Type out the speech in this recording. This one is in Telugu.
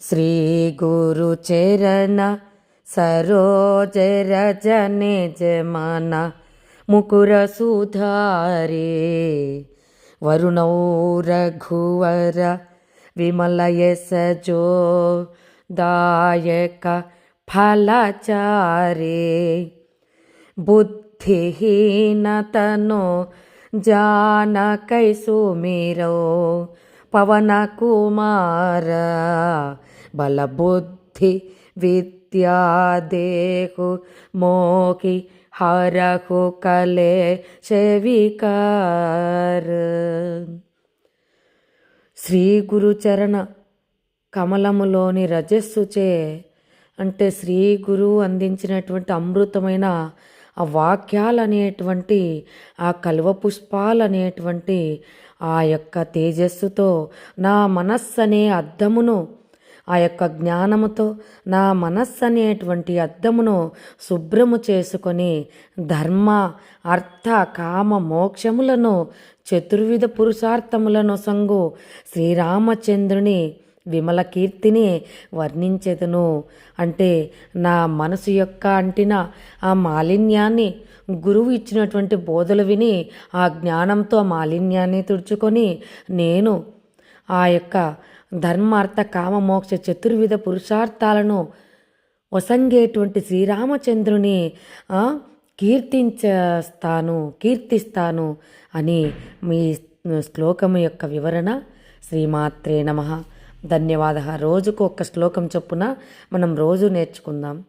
శ్రీ గురు చరణ సరోజ రజ నిజ మన ముకుర సుధారే వరుణౌ రఘువర విమల యశ జో దాయక ఫలచారే బుద్ధిహీనతను జానకై సుమిరో పవన కుమార బలబుద్ధి విద్యా దేహు మోకి హరహు కలే శవికార్. శ్రీ గురుచరణ కమలములోని రజస్సుచే అంటే శ్రీ గురువు అందించినటువంటి అమృతమైన ఆ వాక్యాలు అనేటువంటి ఆ కల్వ పుష్పాలు అనేటువంటి ఆ యొక్క తేజస్సుతో నా మనస్సు అనే అద్దమును ఆ యొక్క జ్ఞానముతో నా మనస్సు అనేటువంటి అద్దమును శుభ్రము చేసుకొని ధర్మ అర్థ కామ మోక్షములను చతుర్విధ పురుషార్థములను సంగు శ్రీరామచంద్రుని విమల కీర్తిని వర్ణించెదను. అంటే నా మనసు యొక్క అంటిన ఆ మాలిన్యాన్ని గురువు ఇచ్చినటువంటి బోధలు విని ఆ జ్ఞానంతో మాలిన్యాన్ని తుడుచుకొని నేను ఆ యొక్క ధర్మార్థ కామ మోక్ష చతుర్విధ పురుషార్థాలను వసంగేటువంటి శ్రీరామచంద్రుని కీర్తిస్తాను అని మీ శ్లోకము యొక్క వివరణ. శ్రీమాత్రే నమః. ధన్యవాద. రోజుకు ఒక్క శ్లోకం చొప్పున మనం రోజు నేర్చుకుందాం.